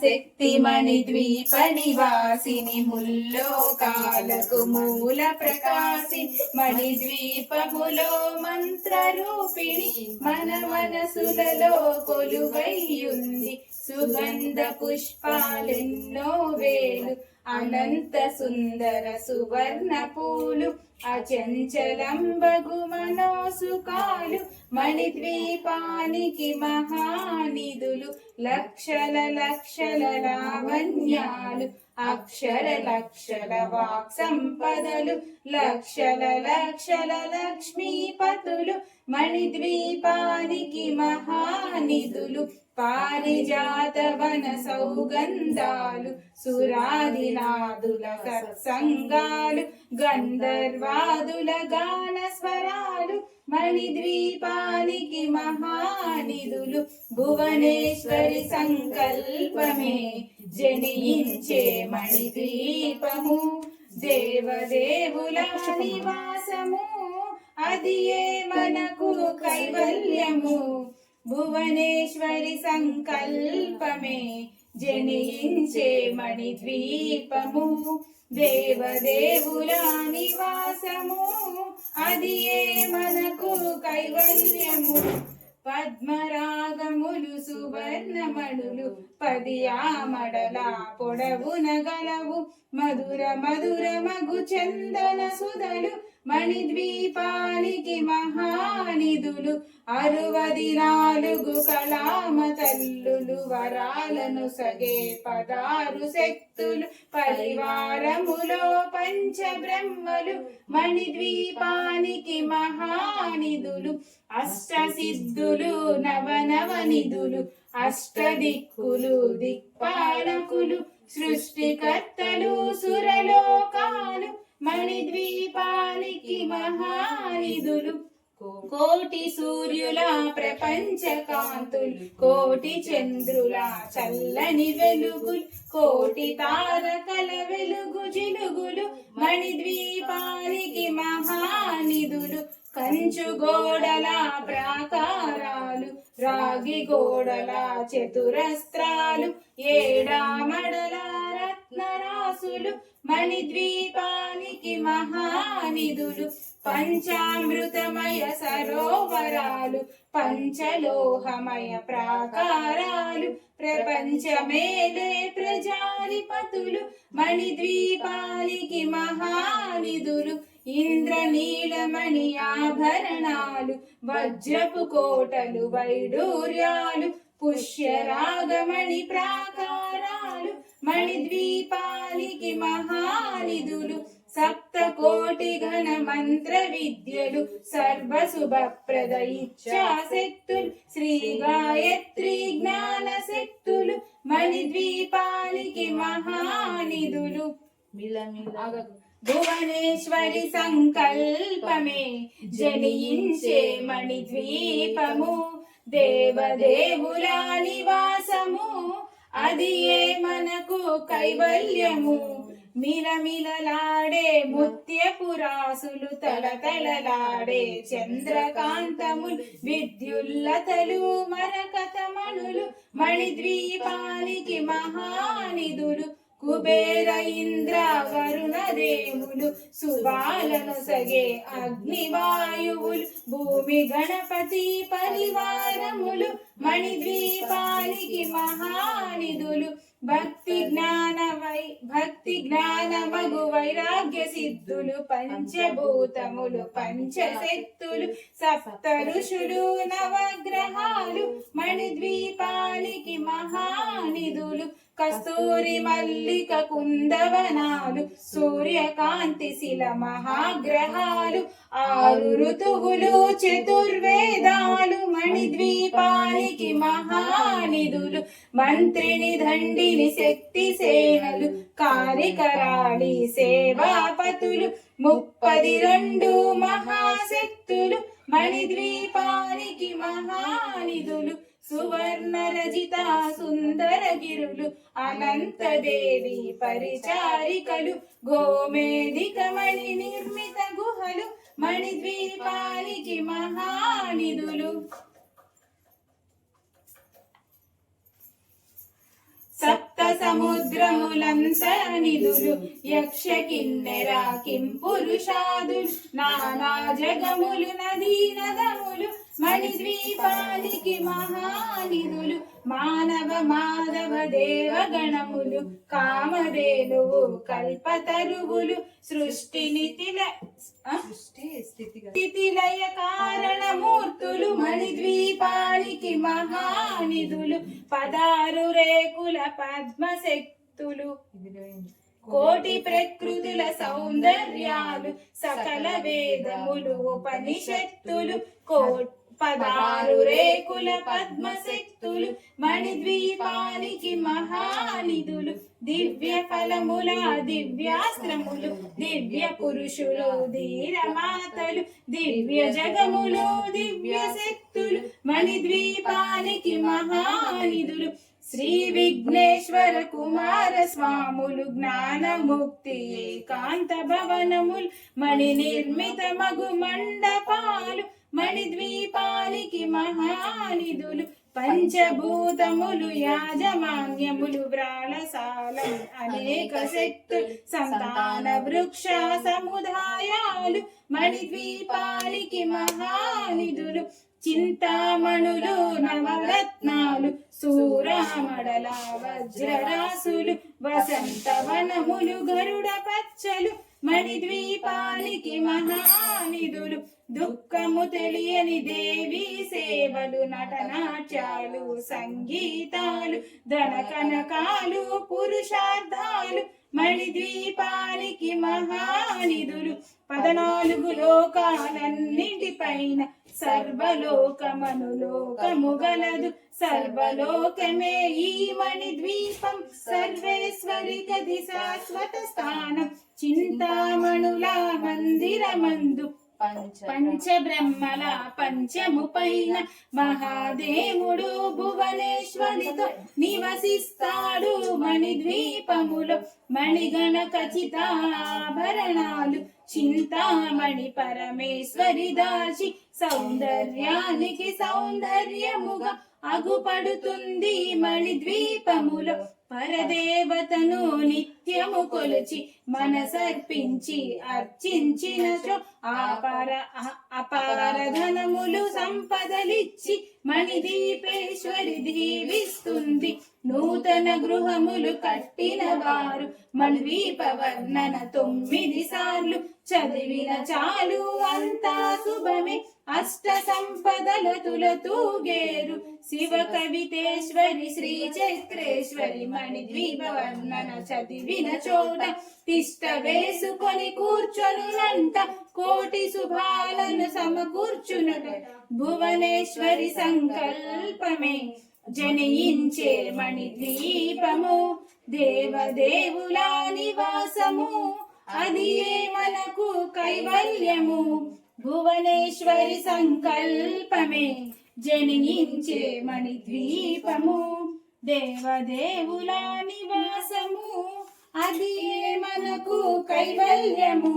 శక్తిమణి ద్వీప నివాసిని ముల్లోకాలకు మూల ప్రకాశి మణిద్వీపములో మంత్ర రూపిణి మన మనసులలో కొలువైయుంది సుగంధ పుష్పాలెన్నో వేలు అనంత సుందర సువర్ణ పూలు అచంచలంబగు మనోసుకాలు మణిద్వీపానికి మహానిధులు లక్షల లక్షల లావణ్యాలు అక్షర లక్షల వాక్ సంపదలు లక్షల లక్షల లక్ష్మీపతులు మణిద్వీపానికి మహానిధులు పారిజాత వన సౌగంధాలు సురాదినాదుల సత్సంగాలు గంధర్వాదుల గాన స్వరాలు మణిద్వీపానికి మహానిధులు భువనేశ్వరి సంకల్పమే జనించే మణిద్వీపము దేవదేవుల నివాసము అది ఏ మనకు కైవల్యము భువనేశ్వరి సంకల్పమే జనించే మణిద్వీపము దేవదేవుల నివాసము అది ఏ మనకు కైవల్యము పద్మరాగములు సువర్ణమణులు పదియామడల పొడవున గలవు మధుర మధుర మగు చందన సుధలు మణిద్వీపానికి మహానిధులు 64 కళామ తల్లులు వరాలను సగే 16 శక్తులు పరివారములో పంచబ్రహ్మలు మణిద్వీపానికి మహానిధులు అష్టసిద్ధులు నవనవనిధులు అష్టదిక్కులు దిక్పాలకులు సృష్టికర్తలు సురలోకాలు మణిద్వీపానికి మహానిధులు కోటి సూర్యుల ప్రపంచ కాంతులు కోటి చంద్రుల చల్లని వెలుగులు కోటి తారకల వెలుగు జిలుగులు మణిద్వీపానికి మహానిధులు కంచు గోడల ప్రాకారాలు రాగి గోడల చతురస్త్రాలు ఏడామడల రత్నరాసులు మణిద్వీపానికి మహానిధులు పంచామృతమయ సరోవరాలు పంచలోహమయ ప్రాకారాలు ప్రపంచమేలే ప్రజాధిపతులు మణిద్వీపానికి మహానిధులు ఇంద్రనీలమణి ఆభరణాలు వజ్రపు కోటలు వైడూర్యాలు పుష్యరాగమణి ప్రాకారాలు మణిద్వీపానికి మహానిధులు సప్తకోటి ఘన మంత్ర విద్యలు సర్వశుభప్రద ఇచ్ఛాశక్తులు శ్రీ గాయత్రి జ్ఞాన శక్తులు మణిద్వీపానికి మహానిధులు భువనేశ్వరి సంకల్పమే జనించే మణిద్వీపము దేవదేవుల నివాసము అది ఏ మనకు కైవల్యము మిలమిలలాడే ముత్యపురాసులు తలతలలాడే చంద్రకాంతములు విద్యుల్లతలు మరకతమణులు మణిద్వీపానికి మహానిధులు కుబేర ఇంద్ర వరుణ దేవులు శుభాలను సగే అగ్నివాయువులు భూమి గణపతి పరివారములు మణిద్వీపానికి మహానిధులు భక్తి జ్ఞాన మగు వైరాగ్య సిద్ధులు పంచభూతములు పంచశక్తులు సప్త ఋషులు నవగ్రహాలు మణిద్వీపానికి మహానిధులు కస్తూరి మల్లిక కుందవనాలు సూర్యకాంతి శిల మహాగ్రహాలు 6 ఋతువులు చతుర్వేదాలు మణిద్వీపానికి మహానిధులు మంత్రిని దండిని శక్తి సేనలు కారికరాళి సేవాపతులు 32 మహాశక్తులు మణిద్వీపానికి మహానిధులు సువర్ణ రజిత సుందర గిరులు అనంతదేవి పరిచారికలు గోమేధిక మణి నిర్మిత గుహలు మణిద్వీపానికి మహానిధులు సముద్రములంత నిధులు యక్ష కిన్నెర కిం పురుషాదులు నానా జగములు నదీ నదములు మణిద్వీపానికి మహానిధులు మానవ మాధవ దేవగణములు కామధేనువు కల్పతరువులు సృష్టిని స్థితిలయ కారణమూర్తులు మణిద్వీపానికి మహానిధులు 16 రేకుల పద్మశక్తులు కోటి ప్రకృతుల సౌందర్యాలు సకల వేదములు ఉపనిషత్తులు 16 రేకుల పద్మశక్తులు మణిద్వీపానికి మహానిధులు దివ్య ఫలముల దివ్యాస్త్రములు దివ్య పురుషులు ధీరమాతలు దివ్య జగములు దివ్య శక్తులు మణిద్వీపానికి మహానిధులు శ్రీ విఘ్నేశ్వర కుమార స్వాములు జ్ఞానముక్తి ఏకాంత భవనములు మణి నిర్మిత మగు మండపాలు మణిద్వీపానికి మహానిధులు పంచభూతములు యాజమాన్యములు వ్రాళసాలలు అనేక శక్తులు సంతాన వృక్ష సముదాయాలు మణిద్వీపానికి మహానిధులు చింతామణులు నవరత్నాలు సూరామడల వజ్రరాసులు వసంతవనములు గరుడ పచ్చలు మణిద్వీపానికి మహానిధులు దుఃఖము తెలియని దేవి సేవలు నటనాట్యాలు సంగీతాలు ధన కనకాలు పురుషార్థాలు మణిద్వీపానికి మహానిధులు 14 లోకాలన్నిటిపైన సర్వలోకమనులోకము గలదు సర్వలోకమే ఈ మణిద్వీపం సర్వేశ్వరి గది శాశ్వత స్థానం చింతామణుల మందిరమందు పంచబ్రహ్మల పంచము పైన మహాదేవుడు భువనేశ్వరితో నివసిస్తాడు మణిద్వీపములో మణిగణ ఖచ్చితాభరణాలు చింతామణి పరమేశ్వరి దాచి సౌందర్యానికి సౌందర్యముగా అగుపడుతుంది మణిద్వీపములో పరదేవతను నిత్యము కొలిచి మనసర్పించి అర్చించినచో అపార ధనములు సంపదలిచ్చి మణిదీపేశ్వరి దీవిస్తుంది నూతన గృహములు కట్టిన వారు మణిద్వీప వర్ణన 9 సార్లు చదివిన చాలు అంతా శుభమే అష్ట సంపదల తులతూగేరు శివ కవితేశ్వరి శ్రీ చక్రేశ్వరి మణిద్వీప వర్ణన చదివిన చోట తిష్ట వేసుకొని కూర్చొనునంట కోటి శుభాలను సమకూర్చునట భువనేశ్వరి సంకల్పమే జనయించే మణిద్వీపము దేవదేవుల నివాసము అది మనకు కైవల్యము భువనేశ్వరి సంకల్పమే జనయించే మణిద్వీపము దేవదేవుల నివాసము అది మనకు కైవల్యము